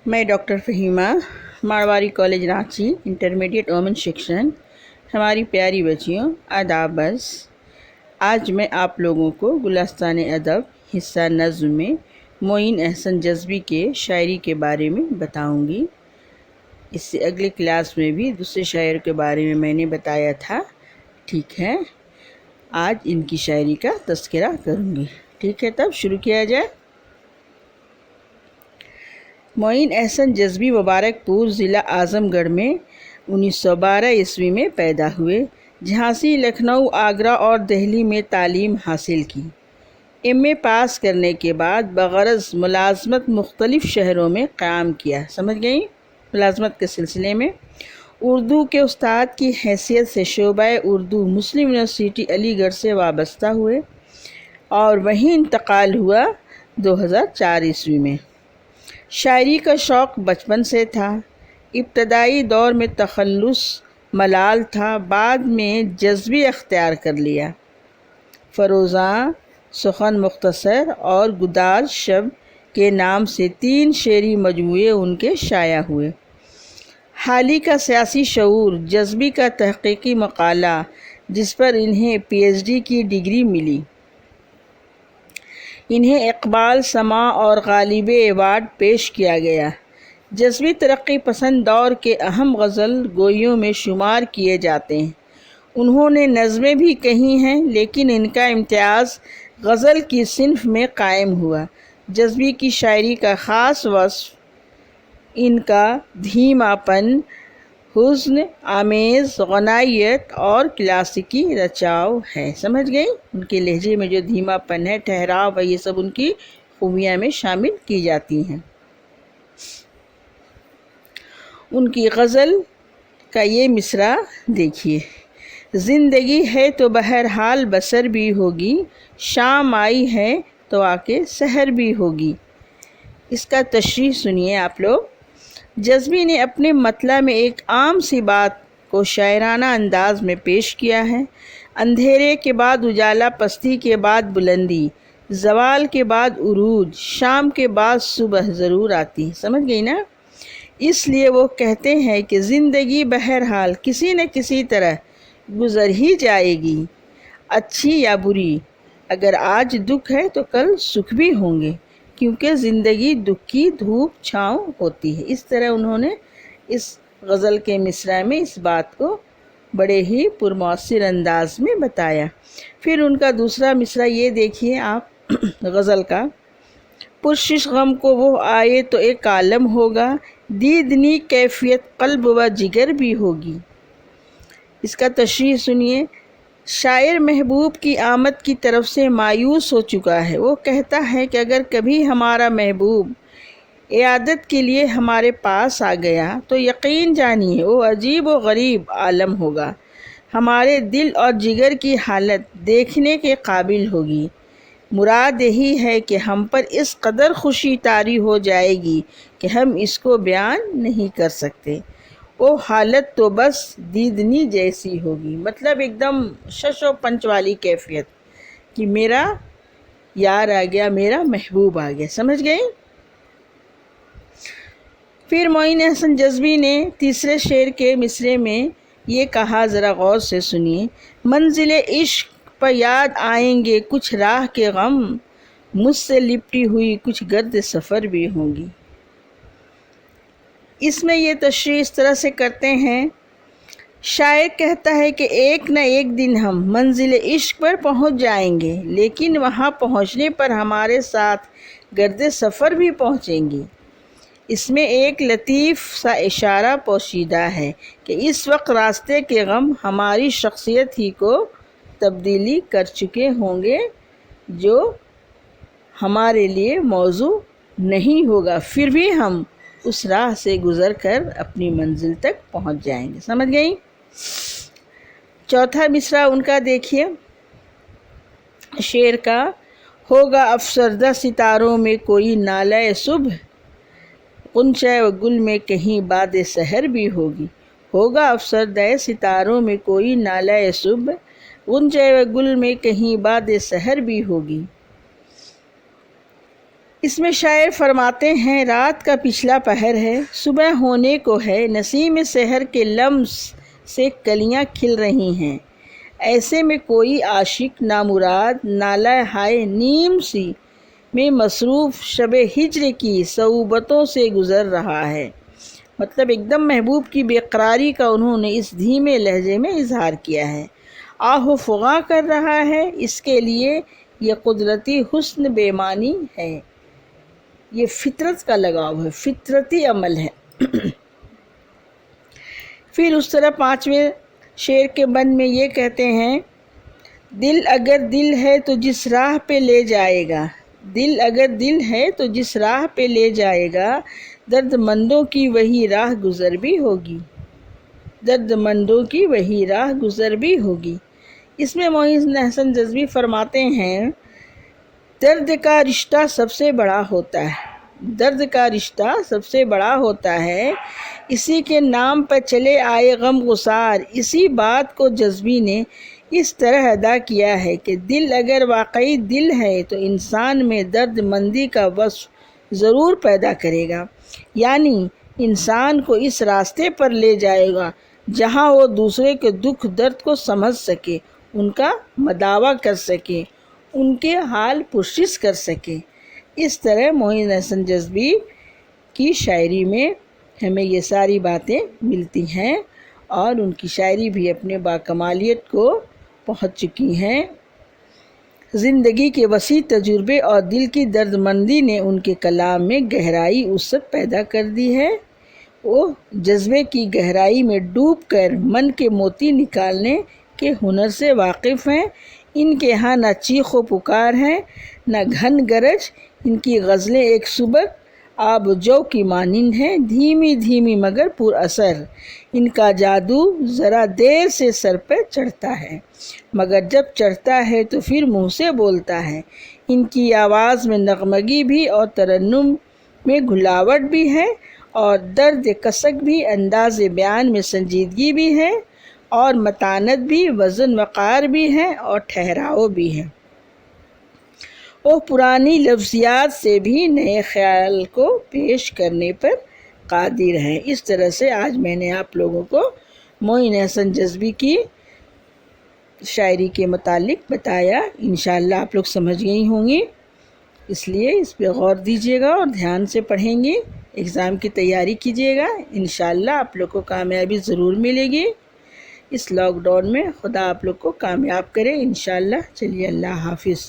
میں doctor Fahima, Marwari college Ranchi, intermediate woman section. ہماری پیاری بچیوں، آداب بس۔ آج میں آپ لوگوں کو گلستان ادب حصہ نظم میں معین احسن جذبی کے شاعری کے بارے میں بتاؤں گی۔ اس سے اگلے کلاس میں بھی دوسرے شاعر کے بارے میں نے بتایا تھا، ٹھیک ہے؟ آج ان کی شاعری کا تذکرہ کروں گی، ٹھیک ہے؟ تب شروع کیا جائے۔ معین احسن جذبی مبارک پور ضلع اعظم گڑھ میں 1912 عیسوی میں پیدا ہوئے۔ جھانسی، لکھنؤ، آگرہ اور دہلی میں تعلیم حاصل کی۔ ایم اے پاس کرنے کے بعد بغرض ملازمت مختلف شہروں میں قیام کیا۔ سمجھ گئیں؟ ملازمت کے سلسلے میں اردو کے استاد کی حیثیت سے شعبہ اردو مسلم یونیورسٹی علی گڑھ سے وابستہ ہوئے اور وہیں انتقال ہوا 2004 عیسوی میں۔ شاعری کا شوق بچپن سے تھا۔ ابتدائی دور میں تخلص ملال تھا، بعد میں جذبی اختیار کر لیا۔ فروزاں، سخن مختصر اور گداز شب کے نام سے 3 شعری مجموعے ان کے شائع ہوئے۔ حالی کا سیاسی شعور، جذبی کا تحقیقی مقالہ جس پر انہیں پی ایچ ڈی کی ڈگری ملی۔ انہیں اقبال سماع اور غالب ایوارڈ پیش کیا گیا۔ جذبی ترقی پسند دور کے اہم غزل گوئیوں میں شمار کیے جاتے ہیں۔ انہوں نے نظمیں بھی کہی ہیں، لیکن ان کا امتیاز غزل کی صنف میں قائم ہوا۔ جذبی کی شاعری کا خاص وصف ان کا دھیما پن، حزن آمیز غنائیت اور کلاسیکی رچاؤ ہے۔ سمجھ گئی؟ ان کے لہجے میں جو دھیما پن ہے، ٹھہراؤ ہے، یہ سب ان کی خوبیاں میں شامل کی جاتی ہیں۔ ان کی غزل کا یہ مصرع دیکھیے: زندگی ہے تو بہرحال بسر بھی ہوگی، شام آئی ہے تو آ کے سحر بھی ہوگی۔ اس کا تشریح سنیے آپ لوگ۔ جذبی نے اپنے مطلع میں ایک عام سی بات کو شاعرانہ انداز میں پیش کیا ہے۔ اندھیرے کے بعد اجالا، پستی کے بعد بلندی، زوال کے بعد عروج، شام کے بعد صبح ضرور آتی۔ سمجھ گئی نا؟ اس لیے وہ کہتے ہیں کہ زندگی بہرحال کسی نہ کسی طرح گزر ہی جائے گی، اچھی یا بری۔ اگر آج دکھ ہے تو کل سکھ بھی ہوں گے، کیونکہ زندگی دکھ کی دھوپ چھاؤں ہوتی ہے۔ اس طرح انہوں نے اس غزل کے مصرع میں اس بات کو بڑے ہی پرمؤثر انداز میں بتایا۔ پھر ان کا دوسرا مصرع یہ دیکھیے آپ غزل کا: پرشش غم کو وہ آئے تو ایک عالم ہوگا، دیدنی کیفیت قلب و جگر بھی ہوگی۔ اس کا تشریح سنیے۔ شاعر محبوب کی آمد کی طرف سے مایوس ہو چکا ہے۔ وہ کہتا ہے کہ اگر کبھی ہمارا محبوب عیادت کے لیے ہمارے پاس آ گیا تو یقین جانیے وہ عجیب و غریب عالم ہوگا، ہمارے دل اور جگر کی حالت دیکھنے کے قابل ہوگی۔ مراد یہی ہے کہ ہم پر اس قدر خوشی طاری ہو جائے گی کہ ہم اس کو بیان نہیں کر سکتے۔ وہ حالت تو بس دیدنی جیسی ہوگی، مطلب ایک دم شش و پنچ والی کیفیت کہ میرا یار آ گیا، میرا محبوب آ گیا۔ سمجھ گئے؟ پھر معین احسن جذبی نے تیسرے شعر کے مصرعے میں یہ کہا، ذرا غور سے سنیے: منزل عشق پر یاد آئیں گے کچھ راہ کے غم، مجھ سے لپٹی ہوئی کچھ گرد سفر بھی ہوں گی۔ اس میں یہ تشریح اس طرح سے کرتے ہیں، شاعر کہتا ہے کہ ایک نہ ایک دن ہم منزل عشق پر پہنچ جائیں گے، لیکن وہاں پہنچنے پر ہمارے ساتھ گرد سفر بھی پہنچیں گی۔ اس میں ایک لطیف سا اشارہ پوشیدہ ہے کہ اس وقت راستے کے غم ہماری شخصیت ہی کو تبدیلی کر چکے ہوں گے، جو ہمارے لیے موزوں نہیں ہوگا، پھر بھی ہم اس راہ سے گزر کر اپنی منزل تک پہنچ جائیں گے۔ سمجھ گئیں؟ چوتھا مصرع ان کا دیکھیے شعر کا: ہوگا افسردہ ستاروں میں کوئی نالہ صبح، غنچہ و گل میں کہیں باد سحر بھی ہوگی۔ ہوگا افسردہ ستاروں میں کوئی نالہ صبح، غنچہ و گل میں کہیں باد سحر بھی ہوگی۔ اس میں شاعر فرماتے ہیں، رات کا پچھلا پہر ہے، صبح ہونے کو ہے، نسیم سحر کے لمس سے کلیاں کھل رہی ہیں، ایسے میں کوئی عاشق نامراد نالہ ہائے نیم سی میں مصروف شب ہجر کی صعوبتوں سے گزر رہا ہے۔ مطلب ایک دم محبوب کی بے قراری کا انہوں نے اس دھیمے لہجے میں اظہار کیا ہے۔ آہ و فغاں کر رہا ہے، اس کے لیے یہ قدرتی حسن بے معنی ہے، یہ فطرت کا لگاؤ ہے، فطرتی عمل ہے۔ پھر اس طرح 5ویں شعر کے بند میں یہ کہتے ہیں، دل اگر دل ہے تو جس راہ پہ لے جائے گا، دل اگر دل ہے تو جس راہ پہ لے جائے گا، درد مندوں کی وہی راہ گزر بھی ہوگی، درد مندوں کی وہی راہ گزر بھی ہوگی۔ اس میں معین حسن جذبی فرماتے ہیں، درد کا رشتہ سب سے بڑا ہوتا ہے، درد کا رشتہ سب سے بڑا ہوتا ہے، اسی کے نام پر چلے آئے غم گسار۔ اسی بات کو جذبی نے اس طرح ادا کیا ہے کہ دل اگر واقعی دل ہے تو انسان میں درد مندی کا وصف ضرور پیدا کرے گا، یعنی انسان کو اس راستے پر لے جائے گا جہاں وہ دوسرے کے دکھ درد کو سمجھ سکے، ان کا مداوا کر سکے، ان کے حال پرسش کر سکے۔ اس طرح معین حسن جذبی کی شاعری میں ہمیں یہ ساری باتیں ملتی ہیں، اور ان کی شاعری بھی اپنے باکمالیت کو پہنچ چکی ہیں۔ زندگی کے وسیع تجربے اور دل کی درد مندی نے ان کے کلام میں گہرائی وسعت پیدا کر دی ہے۔ وہ جذبے کی گہرائی میں ڈوب کر من کے موتی نکالنے کے ہنر سے واقف ہیں۔ ان کے ہاں نہ چیخ و پکار ہے نہ گھن گرج، ان کی غزلیں ایک سبک آب و جو کی مانند ہیں، دھیمی دھیمی مگر پر اثر۔ ان کا جادو ذرا دیر سے سر پہ چڑھتا ہے، مگر جب چڑھتا ہے تو پھر منہ سے بولتا ہے۔ ان کی آواز میں نغمگی بھی اور ترنم میں گھلاوٹ بھی ہے، اور درد کسک بھی، انداز بیان میں سنجیدگی بھی ہے، اور متانت بھی، وزن وقار بھی ہے، اور ٹھہراؤ بھی ہے۔ وہ پرانی لفظیات سے بھی نئے خیال کو پیش کرنے پر قادر ہیں۔ اس طرح سے آج میں نے آپ لوگوں کو معین حسن جذبی کی شاعری کے متعلق بتایا۔ انشاءاللہ آپ لوگ سمجھ گئی ہوں گی، اس لیے اس پہ غور دیجیے گا اور دھیان سے پڑھیں گے، ایگزام کی تیاری کیجیے گا۔ انشاءاللہ آپ لوگ کو کامیابی ضرور ملے گی۔ اس لاک ڈاؤن میں خدا آپ لوگ کو کامیاب کرے انشاءاللہ۔ چلیے، اللہ حافظ۔